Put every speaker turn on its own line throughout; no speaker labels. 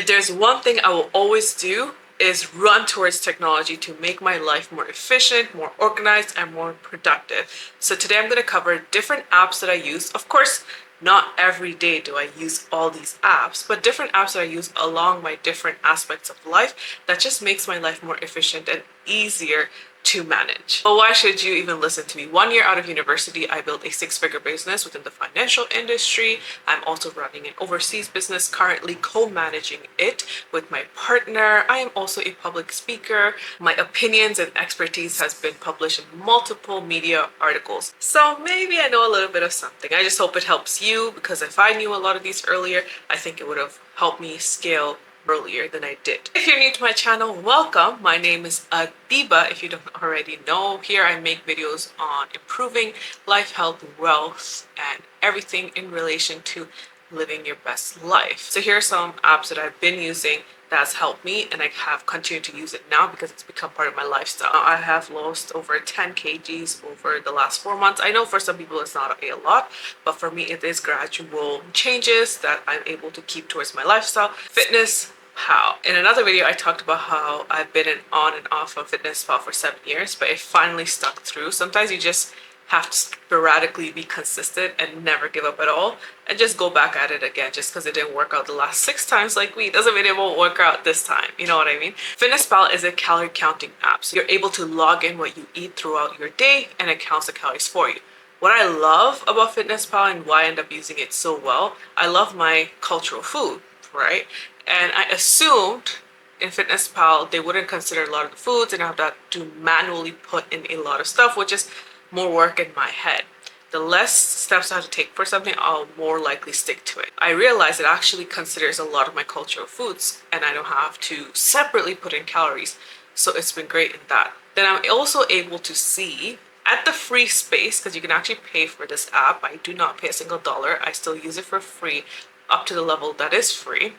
If there's one thing I will always do is run towards technology to make my life more efficient, more organized, and more productive. So today I'm going to cover different apps that I use. Of course, not every day do I use all these apps, but different apps that I use along my different aspects of life that just makes my life more efficient and easier to manage. But why should you even listen to me? 1 year out of university, I built a six-figure business within the financial industry. I'm also running an overseas business, currently co-managing it with my partner. I am also a public speaker. My opinions and expertise has been published in multiple media articles. So maybe I know a little bit of something. I just hope it helps you, because if I knew a lot of these earlier, I think it would have helped me scale earlier than I did. If you're new to my channel, welcome. My name is Adiba, if you don't already know. Here I make videos on improving life, health, wealth, and everything in relation to living your best life. So here are some apps that I've been using that's helped me, and I have continued to use it now because it's become part of my lifestyle. I have lost over 10 kgs over the last 4 months. I know for some people it's not a lot, but for me it is gradual changes that I'm able to keep towards my lifestyle. Fitness Pal. In another video, I talked about how I've been on and off of Fitness Pal for 7 years, but it finally stuck through. Sometimes you just have to sporadically be consistent and never give up at all, and just go back at it again. Just because it didn't work out the last 6 times like me doesn't mean it won't work out this time. You know what I mean? Fitness Pal is a calorie counting app. So you're able to log in what you eat throughout your day, and it counts the calories for you. What I love about Fitness Pal and why I end up using it so well, I love my cultural food, right? And I assumed in Fitness Pal they wouldn't consider a lot of the foods, and I have to manually put in a lot of stuff, which is more work in my head. The less steps I have to take for something, I'll more likely stick to it. I realized it actually considers a lot of my cultural foods, and I don't have to separately put in calories. So it's been great in that. Then I'm also able to see at the free space, because you can actually pay for this app. I do not pay a single dollar. I still use it for free up to the level that is free.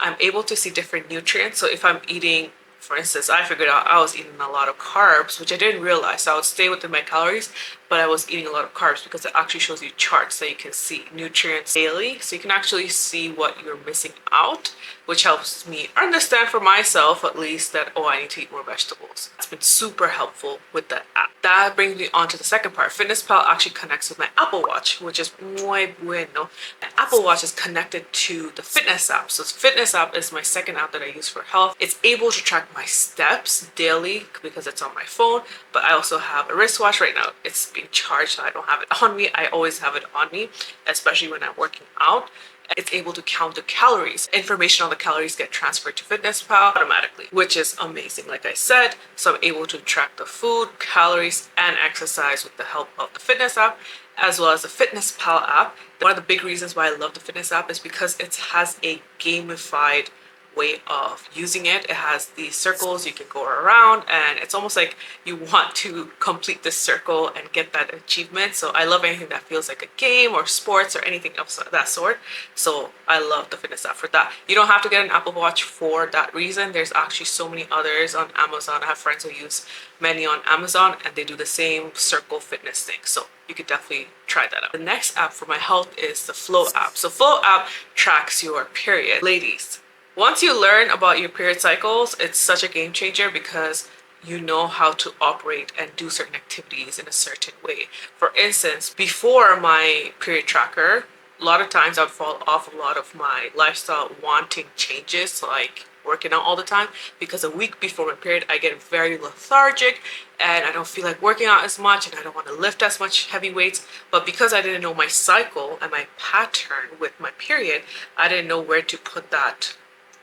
I'm able to see different nutrients. So if I'm eating, for instance, I figured out I was eating a lot of carbs, which I didn't realize. So I would stay within my calories, but I was eating a lot of carbs, because it actually shows you charts that you can see nutrients daily. So you can actually see what you're missing out, which helps me understand for myself at least that, oh, I need to eat more vegetables. It's been super helpful with that app. That brings me on to the second part. Fitness Pal actually connects with my Apple Watch, which is muy bueno. My Apple Watch is connected to the fitness app. So fitness app is my second app that I use for health. It's able to track my steps daily because it's on my phone, but I also have a wristwatch right now. It's being charged, so I don't have it on me. I always have it on me, especially when I'm working out. It's able to count the calories. Information on the calories get transferred to Fitness Pal automatically, which is amazing, like I said. So I'm able to track the food, calories, and exercise with the help of the fitness app, as well as the Fitness Pal app. One of the big reasons why I love the fitness app is because it has a gamified way of using it. It has these circles you can go around, and it's almost like you want to complete this circle and get that achievement. So I love anything that feels like a game or sports or anything of that sort. So I love the fitness app for that. You don't have to get an Apple Watch for that reason. There's actually so many others on Amazon. I have friends who use many on Amazon, and they do the same circle fitness thing. So you could definitely try that out. The next app for my health is the Flow app. So Flow app tracks your period. Ladies, once you learn about your period cycles, it's such a game changer, because you know how to operate and do certain activities in a certain way. For instance, before my period tracker, a lot of times I would fall off a lot of my lifestyle wanting changes, like working out all the time, because a week before my period I get very lethargic and I don't feel like working out as much, and I don't want to lift as much heavy weights. But because I didn't know my cycle and my pattern with my period, I didn't know where to put that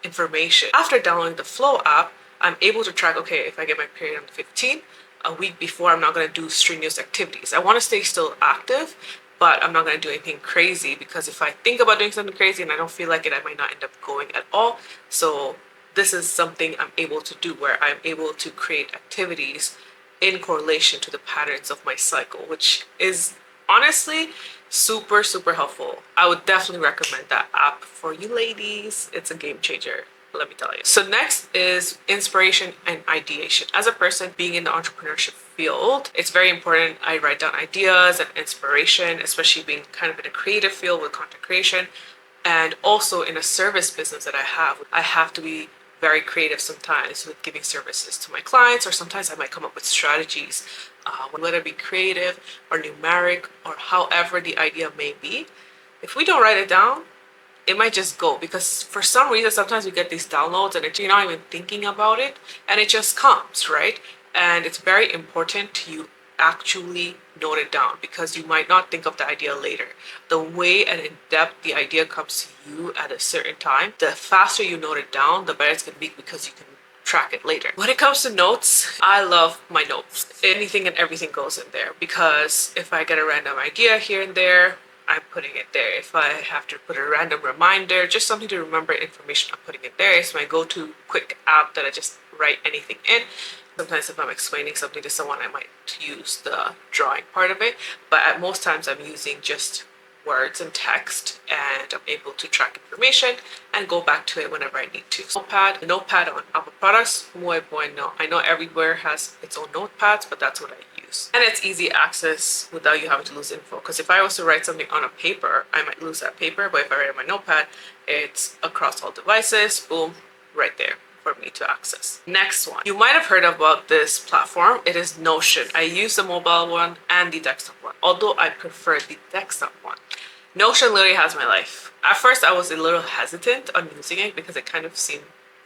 information. After downloading the Flow app, I'm able to track, okay, if I get my period on the 15th, a week before I'm not going to do strenuous activities. I want to stay still active, but I'm not going to do anything crazy, because if I think about doing something crazy and I don't feel like it, I might not end up going at all. So this is something I'm able to do, where I'm able to create activities in correlation to the patterns of my cycle, which is honestly super helpful. I would definitely recommend that app for you ladies. It's a game changer, let me tell you. So next is inspiration and ideation. As a person being in the entrepreneurship field, it's very important I write down ideas and inspiration, especially being kind of in a creative field with content creation. And also in a service business that I have to be very creative sometimes with giving services to my clients, or sometimes I might come up with strategies, whether it be creative or numeric or however the idea may be. If we don't write it down, it might just go, because for some reason sometimes we get these downloads and you're not even thinking about it and it just comes, right? And it's very important to actually note it down, because you might not think of the idea later. The way and in depth the idea comes to you at a certain time, the faster you note it down, the better it's going to be, because you can track it later. When it comes to notes, I love my notes. Anything and everything goes in there, because if I get a random idea here and there, I'm putting it there. If I have to put a random reminder, just something to remember information, I'm putting it there. It's my go-to quick app that I just write anything in. Sometimes if I'm explaining something to someone, I might use the drawing part of it. But at most times I'm using just words and text, and I'm able to track information and go back to it whenever I need to. The notepad on Apple products, muy bueno. I know everywhere has its own notepads, but that's what I use. And it's easy access without you having to lose info. Because if I was to write something on a paper, I might lose that paper. But if I write on my notepad, it's across all devices, boom, right there for me to access. Next one. You might have heard about this platform. It is Notion. I use the mobile one and the desktop one, although I prefer the desktop one. Notion literally has my life. At first, I was a little hesitant on using it because it kind of seemed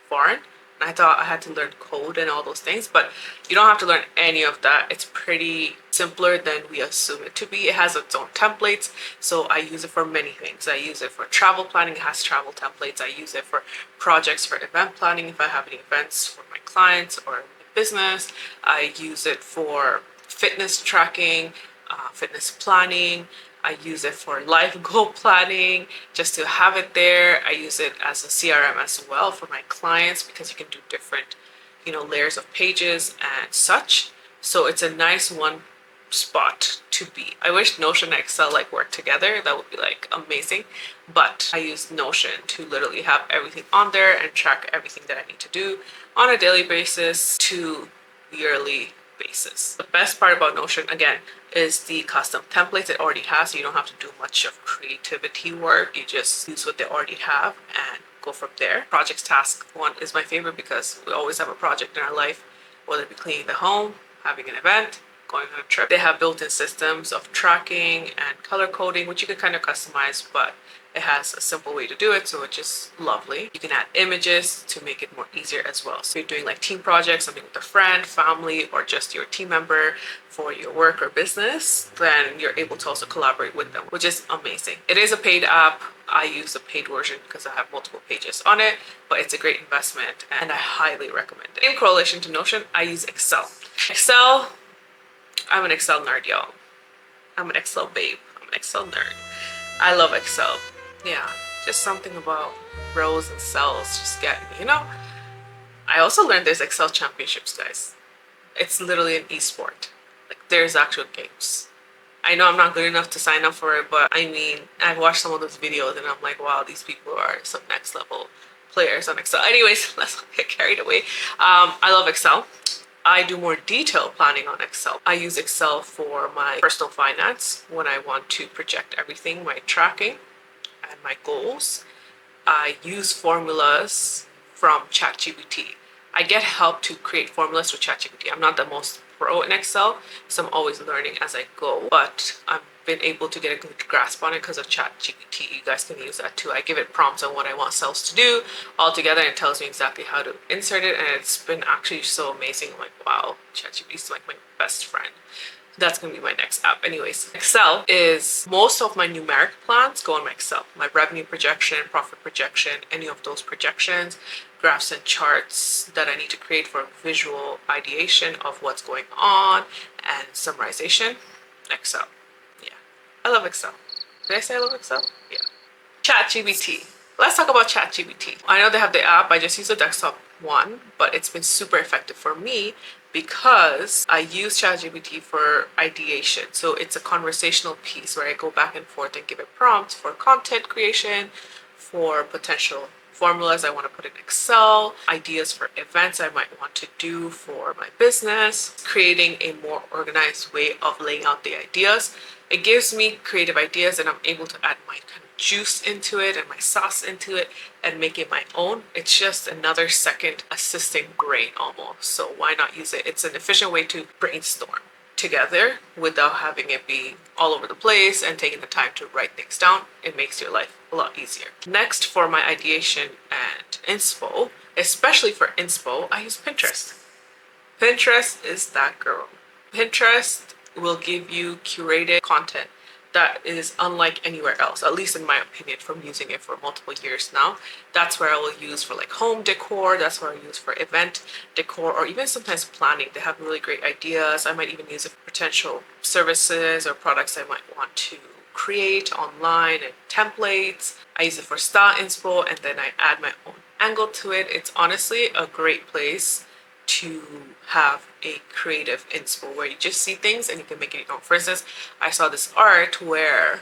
foreign. And I thought I had to learn code and all those things, but you don't have to learn any of that. It's pretty simpler than we assume it to be. It has its own templates, so I use it for many things. I use it for travel planning. It has travel templates. I use it for projects, for event planning if I have any events for my clients or my business. I use it for fitness tracking, fitness planning. I use it for life goal planning, just to have it there. I use it as a CRM as well for my clients, because you can do different, layers of pages and such. So it's a nice one spot to be. I wish Notion and Excel work together. That would be amazing. But I use Notion to literally have everything on there and track everything that I need to do on a daily basis to yearly basis. The best part about Notion, again, is the custom templates it already has, so you don't have to do much of creativity work. You just use what they already have and go from there. Projects task one is my favorite, because we always have a project in our life, whether it be cleaning the home, having an event, going on a trip. They have built-in systems of tracking and color coding, which you can kind of customize, but it has a simple way to do it, so it's just lovely. You can add images to make it more easier as well. So you're doing team projects, something with a friend, family, or just your team member for your work or business, then you're able to also collaborate with them, which is amazing. It is a paid app. I use the paid version because I have multiple pages on it, but it's a great investment and I highly recommend it. In correlation to Notion, I use Excel. I'm an Excel nerd, y'all. I'm an Excel babe. I'm an Excel nerd. I love Excel. Yeah, just something about rows and cells just get me, I also learned there's Excel championships, guys. It's literally an esport. There's actual games. I know I'm not good enough to sign up for it, but I've watched some of those videos and I'm like, wow, these people are some next level players on Excel. Anyways, let's not get carried away. I love Excel. I do more detailed planning on Excel. I use Excel for my personal finance when I want to project everything, my tracking and my goals. I use formulas from ChatGPT. I get help to create formulas with ChatGPT. I'm not the most pro in Excel, so I'm always learning as I go, but I've been able to get a good grasp on it because of ChatGPT. You guys can use that too. I give it prompts on what I want cells to do all together, and it tells me exactly how to insert it, and it's been actually so amazing. I'm like, wow, ChatGPT is my best friend. That's going to be my next app. Anyways, Excel is most of my numeric plans go on my Excel. My revenue projection, profit projection, any of those projections, graphs and charts that I need to create for visual ideation of what's going on and summarization, Excel. Yeah, I love Excel. Did I say I love Excel? Yeah. ChatGPT. Let's talk about ChatGPT. I know they have the app. I just use the desktop one, but it's been super effective for me because I use ChatGPT for ideation. So it's a conversational piece where I go back and forth and give it prompts for content creation, for potential formulas I want to put in Excel, ideas for events I might want to do for my business, creating a more organized way of laying out the ideas. It gives me creative ideas and I'm able to add my kind of juice into it and my sauce into it and make it my own. It's just another second assistant brain almost. So why not use it? It's an efficient way to brainstorm together without having it be all over the place and taking the time to write things down. It makes your life a lot easier. Next, for my ideation and inspo, especially for inspo, I use Pinterest. Pinterest is that girl. Pinterest will give you curated content that is unlike anywhere else, at least in my opinion, from using it for multiple years now. That's where I will use for like home decor, that's where I use for event decor, or even sometimes planning. They have really great ideas. I might even use it for potential services or products I might want to create online and templates. I use it for style inspo, and then I add my own angle to it. It's honestly a great place to have a creative inspo where you just see things and you can make it your own. For instance, I saw this art where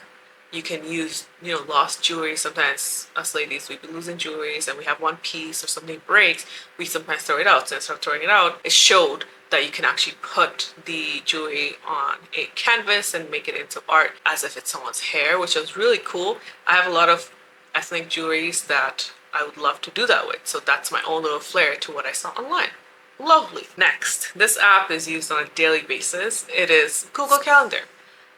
you can use, lost jewelry. Sometimes us ladies, we be losing jewelries and we have one piece or something breaks, we sometimes throw it out. So instead of throwing it out, it showed that you can actually put the jewelry on a canvas and make it into art as if it's someone's hair, which was really cool. I have a lot of ethnic jewelries that I would love to do that with. So that's my own little flair to what I saw online. Lovely. Next, this app is used on a daily basis. It is Google Calendar.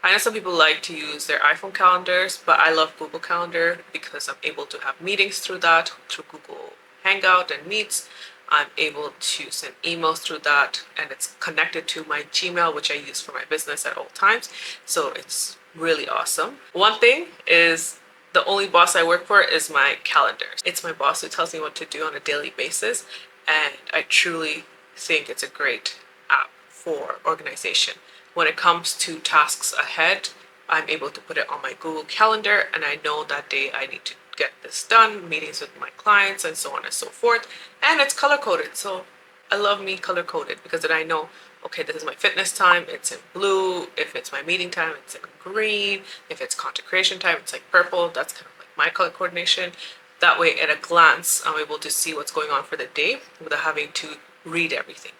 I know some people like to use their iPhone calendars, but I love Google Calendar because I'm able to have meetings through that, through Google Hangout and Meets. I'm able to send emails through that, and it's connected to my Gmail, which I use for my business at all times. So it's really awesome. One thing is, the only boss I work for is my calendar. It's my boss who tells me what to do on a daily basis. And I truly think it's a great app for organization. When it comes to tasks ahead, I'm able to put it on my Google Calendar, and I know that day I need to get this done, meetings with my clients and so on and so forth. And it's color coded. So I love me color coded because then I know, okay, this is my fitness time, it's in blue. If it's my meeting time, it's in green. If it's content creation time, it's like purple. That's kind of like my color coordination. That way, at a glance, I'm able to see what's going on for the day without having to read everything.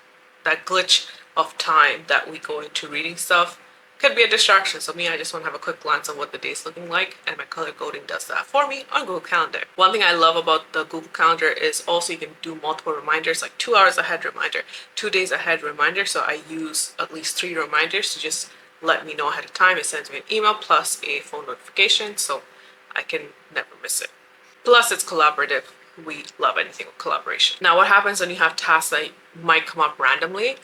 That glitch of time that we go into reading stuff could be a distraction. So me, I just want to have a quick glance on what the day's looking like, and my color coding does that for me on Google Calendar. One thing I love about the Google Calendar is also you can do multiple reminders, like 2 hours ahead reminder, 2 days ahead reminder. So I use at least 3 reminders to just let me know ahead of time. It sends me an email plus a phone notification, so I can never miss it. Plus, it's collaborative. We love anything with collaboration. Now, what happens when you have tasks that might come up randomly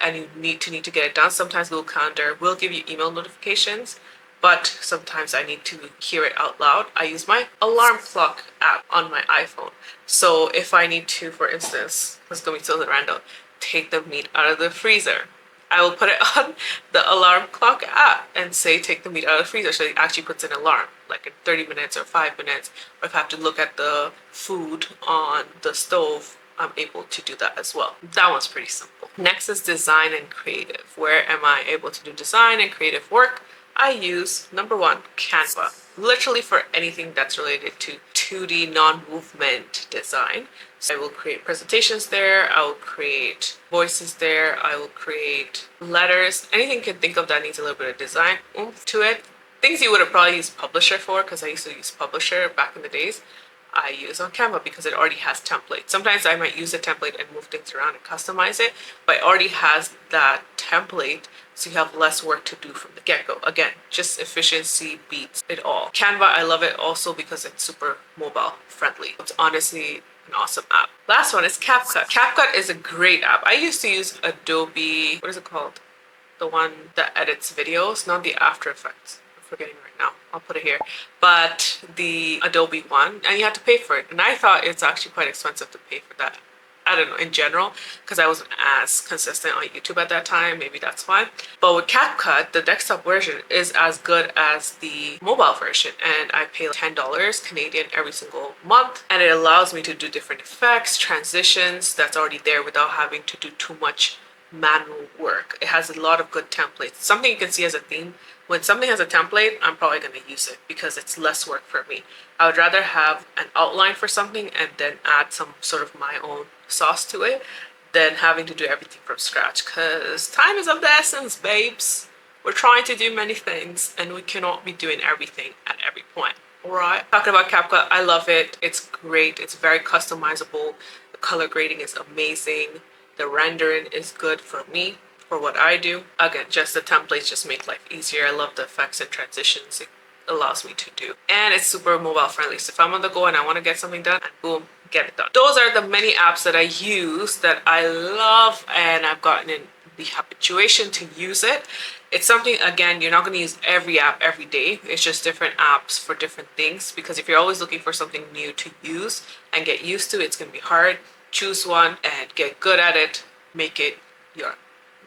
and you need to get it done? Sometimes Google Calendar will give you email notifications, but sometimes I need to hear it out loud. I use my alarm clock app on my iPhone. So if I need to, for instance, this is going to be so random, take the meat out of the freezer, I will put it on the alarm clock app and say, take the meat out of the freezer. So it actually puts an alarm, like in 30 minutes or 5 minutes. Or if I have to look at the food on the stove, I'm able to do that as well. That one's pretty simple. Next is design and creative. Where am I able to do design and creative work? I use, number one, Canva. Literally for anything that's related to 2D non-movement design. So I will create presentations there, I will create voices there, I will create letters, anything you can think of that needs a little bit of design oomph to it. Things you would have probably used Publisher for, because I used to use Publisher back in the days, I use on Canva because it already has templates. Sometimes I might use a template and move things around and customize it, but it already has that template, so you have less work to do from the get-go. Again, just efficiency beats it all. Canva, I love it also because it's super mobile friendly. It's honestly an awesome app. Last one is CapCut. CapCut is a great app. I used to use Adobe, what is it called? The one that edits videos, not the After Effects. I'm forgetting right now. I'll put it here. But the Adobe one, and you have to pay for it. And I thought it's actually quite expensive to pay for that. I don't know, in general, because I wasn't as consistent on YouTube at that time. Maybe that's why. But with CapCut, the desktop version is as good as the mobile version. And I pay $10 Canadian every single month. And it allows me to do different effects, transitions that's already there without having to do too much manual work. It has a lot of good templates. Something you can see as a theme. When something has a template, I'm probably going to use it because it's less work for me. I would rather have an outline for something and then add some sort of my own sauce to it than having to do everything from scratch, because time is of the essence, babes. We're trying to do many things and we cannot be doing everything at every point. Right. Talking about CapCut, I love it. It's great. It's very customizable. The color grading is amazing. The rendering is good for me, for what I do. Again, just the templates just make life easier. I love the effects and transitions it allows me to do. And it's super mobile friendly. So if I'm on the go and I want to get something done, and boom, get it done. Those are the many apps that I use that I love and I've gotten in the habituation to use it. It's something, again, you're not going to use every app every day. It's just different apps for different things, because if you're always looking for something new to use and get used to, it's going to be hard. Choose one and get good at it. Make it your,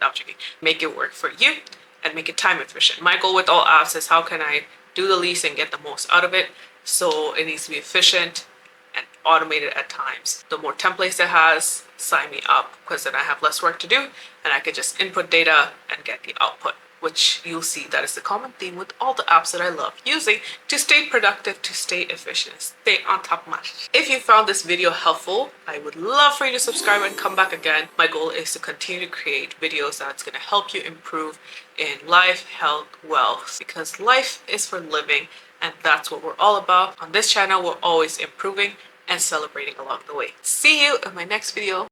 no, I'm joking. Make it work for you and make it time efficient. My goal with all apps is how can I do the least and get the most out of it. So it needs to be efficient and automated at times. The more templates it has, sign me up, because then I have less work to do and I can just input data and get the output, which you'll see that is the common theme with all the apps that I love using to stay productive, to stay efficient, stay on top of my shit. If you found this video helpful, I would love for you to subscribe and come back again. My goal is to continue to create videos that's going to help you improve in life, health, wealth, because life is for living, and that's what we're all about. On this channel, we're always improving and celebrating along the way. See you in my next video.